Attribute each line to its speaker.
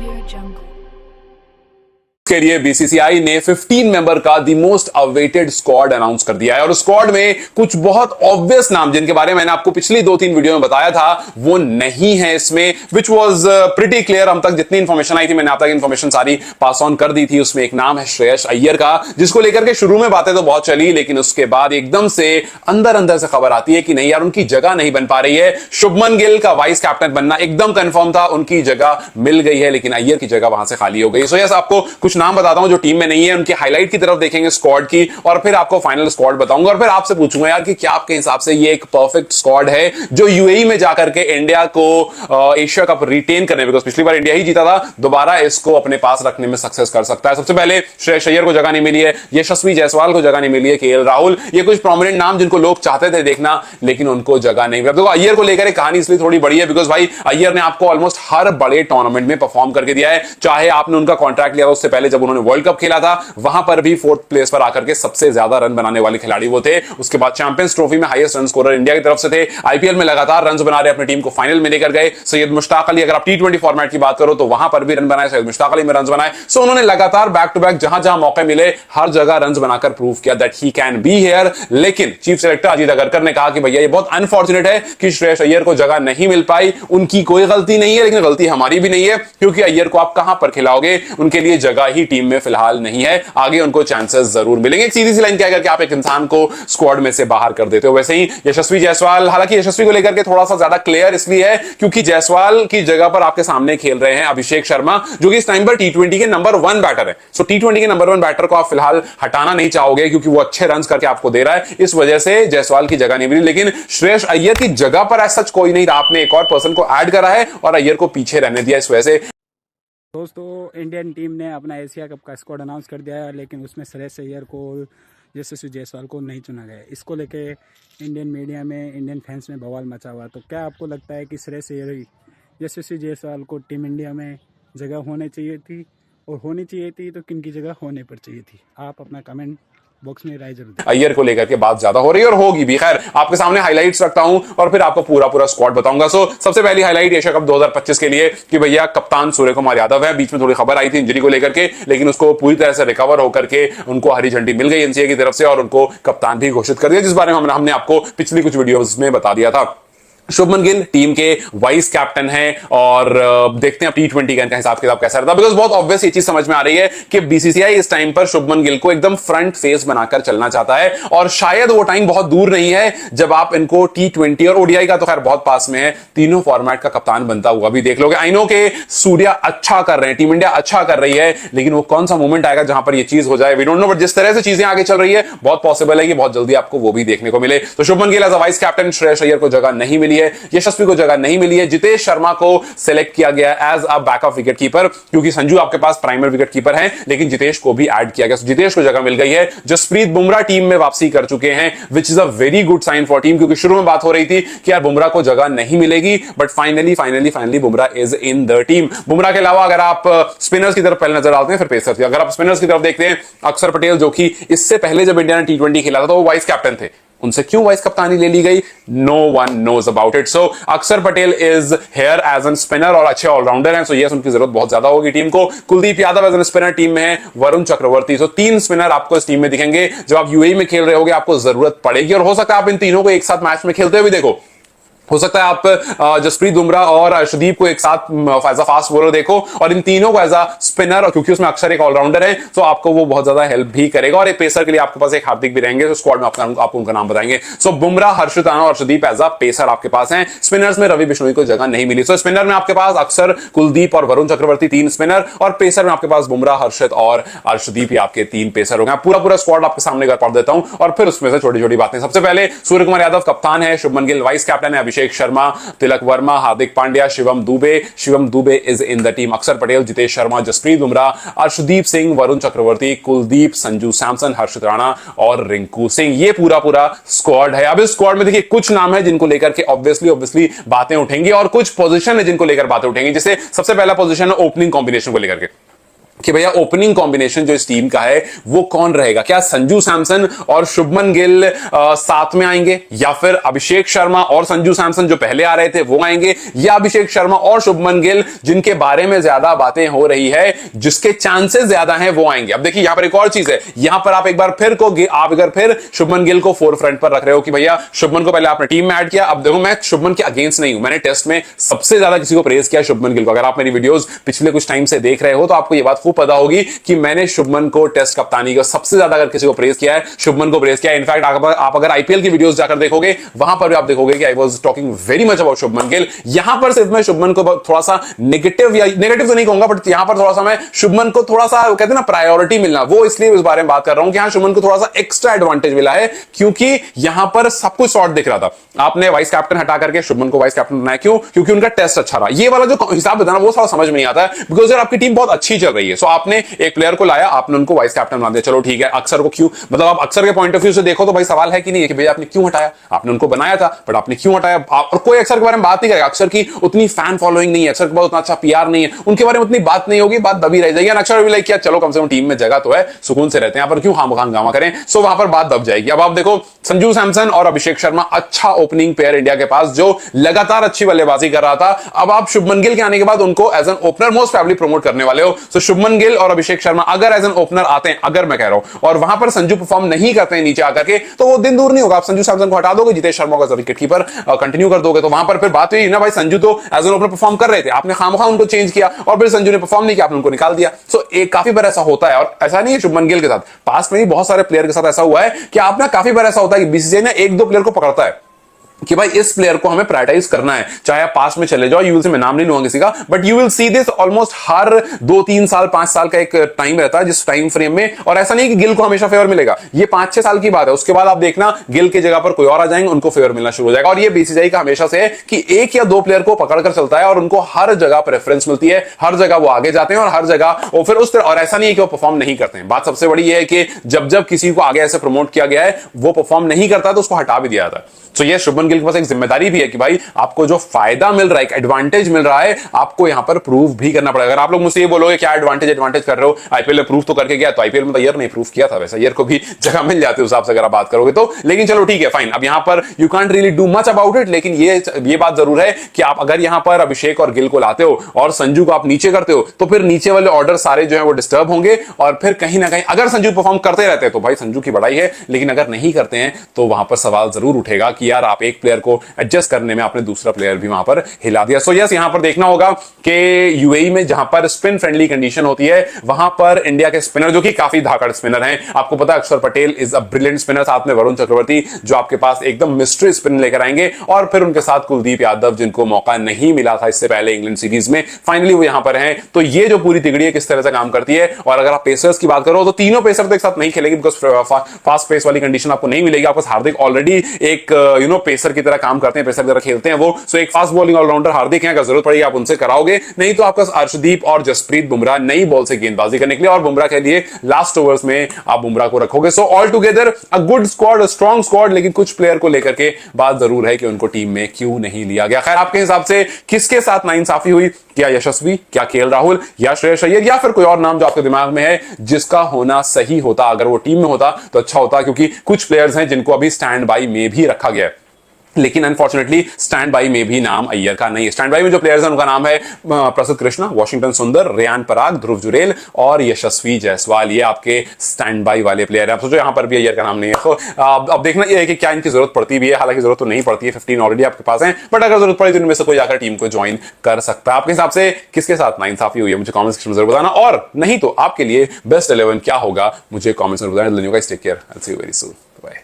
Speaker 1: Audio Jungle.
Speaker 2: के लिए BCCI ने 15 मेंबर का the most awaited squad announce कर दिया है और स्क्वाड में कुछ बहुत ऑब्वियस नाम जिनके बारे में मैंने आपको पिछली 2-3 वीडियो में बताया था वो नहीं है इसमें, विच वाज प्रीटी क्लियर। हम तक जितनी इंफॉर्मेशन आई थी मैंने आप तक इंफॉर्मेशन सारी पास ऑन कर दी थी। उसमें एक नाम है श्रेयस अय्यर का, जिसको लेकर के शुरू में बातें तो बहुत चली, लेकिन उसके बाद एकदम से अंदर अंदर से खबर आती है कि नहीं यार उनकी जगह नहीं बन पा रही है। शुभमन गिल का वाइस कैप्टन बनना एकदम कंफर्म था, उनकी जगह मिल गई है, लेकिन अय्यर की जगह वहां से खाली हो गई। सो यस, आपको कुछ नाम बताता हूं जो टीम में नहीं है, उनकी हाईलाइट की तरफ देखेंगे स्क्वाड की, और फिर आपको फाइनल स्क्वाड बताऊंगा और फिर आपसे पूछूंगा यार कि क्या आपके हिसाब से ये एक परफेक्ट स्क्वाड है जो यूएई में जाकर के इंडिया को एशिया कप रिटेन करने, बिकॉज पिछली बार इंडिया ही जीता था, दोबारा इसको अपने पास रखने में सक्सेस कर सकता है। सबसे पहले श्रेयस अय्यर को जगह नहीं मिली है, यशस्वी जायसवाल को जगह नहीं मिली है, केएल राहुल, ये कुछ प्रोमिनेंट नाम जिनको लोग चाहते थे देखना लेकिन उनको जगह नहीं मिली। देखो अय्यर को लेकर एक कहानी इसलिए थोड़ी बड़ी है बिकॉज भाई अय्यर ने आपको ऑलमोस्ट हर बड़े टूर्नामेंट में परफॉर्म करके दिया है। चाहे आपने उनका कॉन्ट्रैक्ट लिया उससे पहले जब उन्होंने वर्ल्ड कप खेला था, वहां पर भी 4th प्लेस पर आकर के सबसे ज्यादा रन बनाने वाले खिलाड़ी वो थे। उसके बाद चैंपियंस ट्रॉफी में हाईएस्ट रन स्कोरर इंडिया की तरफ से थे। आईपीएल में लगातार रन बना रहे, अपनी टीम को फाइनल में लेकर गए। सैयद मुश्ताक अली, अगर आप टी20 फॉर्मेट की बात करो तो वहां पर भी रन बनाए, सैयद मुश्ताक अली में रन बनाए। सो उन्होंने लगातार बैक टू बैक जहां जहां मौके मिले हर जगह रन बनाकर प्रूव किया that he can be here. लेकिन चीफ सेलेक्टर अजीत अगरकर ने कहा कि भैया ये बहुत अनफॉर्चुनेट है कि श्रेयस अय्यर को जगह नहीं मिल पाई। उनकी कोई गलती नहीं है, लेकिन गलती हमारी भी नहीं है, क्योंकि अय्यर को आप कहां पर खिलाओगे, उनके लिए जगह ही टीम में फिलहाल नहीं है, आगे उनको चांसेस जरूर मिलेंगे। एक सीधी सी लाइन क्या करके आप एक इंसान को स्क्वाड में से बाहर कर देते हो। वैसे ही यशस्वी जायसवाल, हालांकि यशस्वी को लेकर के थोड़ा सा ज्यादा क्लियर इसलिए है क्योंकि जायसवाल की जगह पर आपके सामने खेल रहे हैं अभिषेक शर्मा, जो कि इस टाइम पर टी20 के नंबर 1 बैटर है। सो टी20 के नंबर 1 बैटर को आप फिलहाल हटाना नहीं चाहोगे क्योंकि वो अच्छे रन करके आपको दे रहा है, इस वजह से जायसवाल की जगह नहीं मिली। लेकिन श्रेयस अय्यर की जगह पर ऐसा कोई नहीं रहा, आपने एक और पर्सन को ऐड करा है और अय्यर को पीछे रहने दिया। इस वजह से
Speaker 3: दोस्तों इंडियन टीम ने अपना एशिया कप का स्क्वाड अनाउंस कर दिया है, लेकिन उसमें श्रेयस अय्यर को, यशस्वी जायसवाल को नहीं चुना गया। इसको लेके इंडियन मीडिया में, इंडियन फैंस में बवाल मचा हुआ। तो क्या आपको लगता है कि श्रेयस अय्यर, यशस्वी जायसवाल को टीम इंडिया में जगह होनी चाहिए थी, और होनी चाहिए थी तो किन की जगह होने पर चाहिए थी? आप अपना कमेंट बॉक्स में राय जरूर दें।
Speaker 2: अय्यर को लेकर के बात ज्यादा हो रही है और होगी भी। खैर आपके सामने हाइलाइट्स रखता हूं और फिर आपको पूरा स्क्वाड बताऊंगा। सो सबसे पहली हाइलाइट एशिया कप 2025 के लिए कि भैया कप्तान सूर्य कुमार यादव है। बीच में थोड़ी खबर आई थी इंजरी को लेकर के, लेकिन उसको पूरी तरह से रिकवर होकर के उनको हरी झंडी मिल गई एनसीए की तरफ से और उनको कप्तान भी घोषित कर दिया, जिस बारे में हमने आपको पिछली कुछ वीडियोस में बता दिया था। शुभमन गिल टीम के वाइस कैप्टन हैं और देखते हैं अब टी20 का हिसाब किताब कैसा रहता है, बिकॉज बहुत ऑब्वियस ये चीज समझ में आ रही है कि बीसीसीआई इस टाइम पर शुभमन गिल को एकदम फ्रंट फेस बनाकर चलना चाहता है और शायद वो टाइम बहुत दूर नहीं है जब आप इनको टी20 और ओडीआई का तो खैर बहुत पास में है, तीनों फॉर्मेट का कप्तान बनता हुआ भी देख लोगे। आई नो के सूर्या अच्छा कर रहे हैं, टीम इंडिया अच्छा कर रही है, लेकिन वो कौन सा मोमेंट आएगा जहां पर ये चीज हो जाए, वी डोंट नो। बट जिस तरह से चीजें आगे चल रही है बहुत पॉसिबल है कि बहुत जल्दी आपको वो भी देखने को मिले। तो Shubman Gill as a vice captain, Shreyas Iyer को जगह नहीं मिली है, यशस्वी जगह नहीं मिली है, जितेश शर्मा को सिलेक्ट किया गया as a backup wicket keeper, क्योंकि संजू आपके पास प्राइमरी विकेट कीपर हैं, लेकिन जितेश को भी ऐड किया गया, जितेश को जगह मिल गई है। जसप्रीत बुमराह टीम में वापसी कर चुके हैं, which is a very good sign for team, क्योंकि शुरू में बात हो रही थी कि यार बुमराह को जगह नहीं मिलेगी, but finally Bumrah is in the team. Bumrah के अलावा अगर आप स्पिनर्स की तरफ पहले नजर डालते हैं फिर पेसर्स की, अगर आप स्पिनर्स की तरफ देखते हैं अक्षर पटेल, जो कि इससे पहले जब इंडिया ने टी20 खेला था तो वो वाइस कैप्टन थे, उनसे क्यों वाइस कप्तानी ले ली गई, no one knows about it. So Akshar Patel is here as an spinner और अच्छे ऑलराउंडर हैं, सो यस उनकी जरूरत बहुत ज्यादा होगी टीम को। Kuldeep Yadav as an spinner team में है, वरुण चक्रवर्ती, सो 3 स्पिनर आपको इस टीम में दिखेंगे। जब आप यूएई में खेल रहे होगे आपको जरूरत पड़ेगी और हो सकता है आप इन तीनों को एक साथ मैच में खेलते हुए भी देखो। हो सकता है आप जसप्रीत बुमराह और अर्शदीप को एक साथ एज अ फास्ट बॉलर देखो और इन तीनों को एज अ स्पिनर, और क्योंकि उसमें अक्सर एक ऑलराउंडर है तो आपको वो बहुत ज्यादा हेल्प भी करेगा। और एक पेसर के लिए आपके पास एक हार्दिक भी रहेंगे, तो स्क्वाड में आपको उनका नाम बताएंगे। सो बुमराह, हर्षित राणा और अर्शदीप एज अ पेसर आपके पास हैं। स्पिनर्स में रवि बिश्नोई को जगह नहीं मिली, सो स्पिनर में आपके पास अक्सर, कुलदीप और वरुण चक्रवर्ती 3 स्पिनर, और पेसर में आपके पास बुमराह, हर्षित और अर्शदीप ही आपके 3 पेसर होंगे। पूरा स्क्वाड आपके सामने पढ़ देता हूं और फिर उसमें से छोटी छोटी बातें। सबसे पहले सूर्य कुमार यादव कप्तान है, शुभमन गिल वाइस कैप्टन है, Abhishek Sharma, Tilak Varma, Hardik Pandya, Shivam Dube is in the team, Akshar Patel, Jitesh Sharma, Jasprit Bumrah, Arshdeep Singh, Varun Chakravarthy, Kuldeep, Sanju Samson, हर्षित राणा और रिंकू सिंह, ये पूरा स्क्वाड है। अब इस स्क्वाड में देखिए कुछ नाम है जिनको लेकर के ऑब्वियसली बातें उठेंगी और कुछ पोजीशन है जिनको लेकर बातें उठेंगी। जैसे सबसे पहला पोजीशन है ओपनिंग कॉम्बिनेशन को लेकर के, कि भैया ओपनिंग कॉम्बिनेशन जो इस टीम का है वो कौन रहेगा। क्या संजू सैमसन और शुभमन गिल साथ में आएंगे, या फिर अभिषेक शर्मा और संजू सैमसन जो पहले आ रहे थे वो आएंगे, या अभिषेक शर्मा और शुभमन गिल जिनके बारे में ज्यादा बातें हो रही है, जिसके चांसेस ज्यादा हैं, वो आएंगे। अब देखिए यहां पर एक और चीज है, यहां पर आप एक बार फिर शुभमन गिल को फोर फ्रंट पर रख रहे हो कि भैया शुभमन को पहले आपने टीम में ऐड किया। अब देखो मैं शुभमन के अगेंस्ट नहीं हूं, मैंने टेस्ट में सबसे ज्यादा किसी को प्रेज किया शुभमन गिल को। अगर आप मेरी वीडियोस पिछले कुछ टाइम से देख रहे हो तो आपको यह बात खूब पता होगी कि मैंने शुभमन को टेस्ट कप्तानी को सबसे ज्यादा अगर किसी को प्रेज किया है, शुभमन को प्रेज किया है। इनफैक्ट आप अगर आईपीएल की वीडियोस जाकर देखोगे वहां पर भी आप देखोगे कि I was talking very much about Shubman Gill. यहां पर सिर्फ मैं शुभमन को थोड़ा सा नेगेटिव तो नहीं कहूंगा, बट यहां पर थोड़ा सा मैं शुभमन को थोड़ा सा कहते हैं ना प्रायोरिटी मिलना, वो इसलिए इस बारे में बात कर रहा हूं कि हां शुभमन को थोड़ा सा एक्स्ट्रा एडवांटेज मिला है, क्योंकि यहां पर सब कुछ शॉर्ट दिख रहा था। आपने वाइस कैप्टन हटा करके शुभमन को वाइस कैप्टन बनाया, क्यों? क्योंकि उनका टेस्ट अच्छा रहा। ये वाला जो हिसाब बताना वो थोड़ा समझ में नहीं आता है, बिकॉज यार आपकी टीम बहुत अच्छी चल रही है, सो आपने एक प्लेयर को लाया, आपने उनको वाइस कैप्टन बना दिया, चलो ठीक है। अक्सर को क्यों, मतलब आप अक्सर के पॉइंट ऑफ व्यू से देखो तो भाई सवाल है कि नहीं है कि भैया आपने क्यों हटाया? आपने उनको बनाया था बट आपने क्यों हटाया? और कोई अक्सर के बारे में बात नहीं करेगा, अक्सर की उतनी फैन फॉलोइंग नहीं है, अक्सर के पास उतना अच्छा पीआर नहीं है, उनके बारे में उतनी बात नहीं होगी, बात दबी रह जाएगी। अक्सर भी लाइक किया चलो कम से कम टीम में जगह तो है, सुकून से रहते हैं, यहाँ पर क्यों हंगामा करें, सो वहां पर बात दब जाएगी। अब आप देखो संजू सैमसन और अभिषेक शर्मा अच्छा ओपनिंग पेयर इंडिया के पास जो लगातार अच्छी बल्लेबाजी कर रहा था। अब आप शुभमन गिल के आने के बाद उनको as an opener most probably promote करने वाले हो। सो शुभमन गिल और अभिषेक शर्मा अगर एज एन ओपनर आते हैं, अगर मैं कह रहा हूं, और वहां पर संजू परफॉर्म नहीं करते हैं नीचे आकर के, तो वो दिन दूर नहीं होगा, आप संजू सैमसन को हटा दोगे, जितेश शर्मा को विकेट कीपर कंटिन्यू कर दोगे, तो वहां पर फिर बात हुई ना भाई संजू तो एज एन ओपनर परफॉर्म कर रहे थे, आपने खामखा उनको चेंज किया और फिर संजू ने परफॉर्म नहीं किया, आपने उनको निकाल दिया। सो एक काफी बार ऐसा होता है, और ऐसा नहीं है शुभमन गिल के साथ, पास्ट में भी बहुत सारे प्लेयर के साथ ऐसा हुआ है कि आपने काफी बार ऐसा होता है कि बीसीसीआई ने एक दो प्लेयर को पकड़ता है कि भाई इस प्लेयर को हमें प्रायोरिटाइज करना है, चाहे आप पास में चले जाओ, यू विल से मैं नाम नहीं लूंगा किसी का, but you will see this almost हर 2-3 साल 5 साल का एक टाइम रहता है जिस टाइम फ्रेम में, और ऐसा नहीं कि गिल को हमेशा फेवर मिलेगा, ये 5-6 साल की बात है, उसके बाद आप देखना गिल की जगह पर कोई और आ जाएंगे, उनको फेवर मिलना शुरू हो जाएगा। और ये बीसीसीआई का हमेशा से है कि एक या दो प्लेयर को पकड़कर चलता है और उनको हर जगह प्रेफरेंस मिलती है, हर जगह वो आगे जाते हैं और हर जगह वो फिर उस तरह, और ऐसा नहीं है कि वो परफॉर्म नहीं करते हैं। बात सबसे बड़ी ये है कि जब किसी को आगे ऐसे प्रमोट किया गया है वो परफॉर्म नहीं करता तो उसको हटा भी दिया जाता है। तो ये शुभमन गिल के पास एक जिम्मेदारी भी है कि भाई आपको जो फायदा मिल रहा है, एक एडवांटेज मिल रहा है, आपको यहां पर प्रूव भी करना पड़ेगा। अगर आप लोग मुझसे ये बोलोगे क्या एडवांटेज कर रहे हो, आईपीएल में प्रूव तो करके गया, तो आईपीएल में तो ईयर नहीं प्रूव किया था, वैसे ईयर को भी जगह मिल जाती है उस हिसाब से अगर आप बात करोगे तो। लेकिन चलो ठीक है फाइन, अब यहां पर you can't really do much about it, लेकिन ये बात जरूर है कि आप अगर यहां पर अभिषेक और गिल को लाते हो और संजू को आप नीचे करते हो, तो फिर नीचे वाले ऑर्डर सारे जो है वो डिस्टर्ब होंगे, और फिर कहीं ना कहीं अगर संजू परफॉर्म करते रहते हैं तो भाई संजू की बड़ाई है, लेकिन अगर नहीं करते हैं तो वहां पर सवाल जरूर उठेगा कि यार आप एक प्लेयर को एडजस्ट करने में आपने दूसरा प्लेयर भी वहां पर हिला दिया। सो यस, यहां पर देखना होगा कि यूएई में जहां पर स्पिन फ्रेंडली कंडीशन होती है, वहां पर इंडिया के स्पिनर जो कि काफी धाकड़ स्पिनर हैं, आपको पता है अक्षर Patel is a brilliant spinner, साथ में वरुण चक्रवर्ती जो आपके पास एकदम मिस्ट्री स्पिन लेकर आएंगे, और फिर उनके साथ कुलदीप यादव जिनको मौका नहीं मिला था इससे पहले इंग्लैंड सीरीज में, फाइनली वो यहां पर हैं। तो ये जो पूरी तिगड़ी है किस तरह से काम करती है, और अगर आप पेसर्स की बात करो तो तीनों पेसर तो एक साथ नहीं खेलेंगे, बिकॉज फास्ट पेस वाली कंडीशन आपको नहीं मिलेगी। आपको हार्दिक ऑलरेडी एक पेसर की तरह काम करते हैं, पेसर की तरह खेलते हैं वो, सो एक फास्ट बॉलिंग ऑलराउंडर हार्दिक है, अगर जरूरत पड़ेगी आप उनसे कराओगे, नहीं तो आपका अर्शदीप और जसप्रीत बुमराह नई बॉल से गेंदबाजी करने के लिए, और बुमराह के लिए लास्ट ओवर्स में आप बुमराह को रखोगे। So all together a good squad, a strong squad, लेकिन कुछ प्लेयर को लेकर के बात जरूर है कि उनको टीम में क्यों नहीं लिया गया। खैर आपके हिसाब से किसके साथ नाइंसाफी हुई, क्या यशस्वी, क्या केएल राहुल, या श्रेयस अय्यर, या फिर कोई और नाम जो आपके दिमाग में है जिसका होना सही होता, अगर वो टीम में होता तो अच्छा होता, क्योंकि कुछ प्लेयर्स हैं जिनको अभी स्टैंड बाई में भी रखा गया है, लेकिन अनफॉर्चुनेटली स्टैंड बाई में भी नाम अय्यर का नहीं है। स्टैंड बाई में जो प्लेयर्स हैं उनका नाम है प्रसिद्ध कृष्णा, वॉशिंगटन सुंदर, रेयान पराग, ध्रुव जुरेल और यशस्वी जायसवाल, ये आपके स्टैंड बाई वाले प्लेयर हैं। आप सोचो यहां पर भी अय्यर का नाम नहीं है, तो अब देखना यह है कि क्या इनकी जरूरत पड़ती भी है, हालांकि जरूरत तो नहीं पड़ती है, 15 ऑलरेडी आपके पास है, बट अगर जरूरत पड़ी तो इनमें से कोई आकर टीम को ज्वाइन कर सकता है। आपके हिसाब से किसके साथ नाइंसाफी हुई है मुझे कॉमेंट सेक्शन में जरूर बताना, और नहीं तो आपके लिए बेस्ट 11 क्या होगा मुझे कॉमेंट्स में बताना। Take care, I will see you very soon, bye.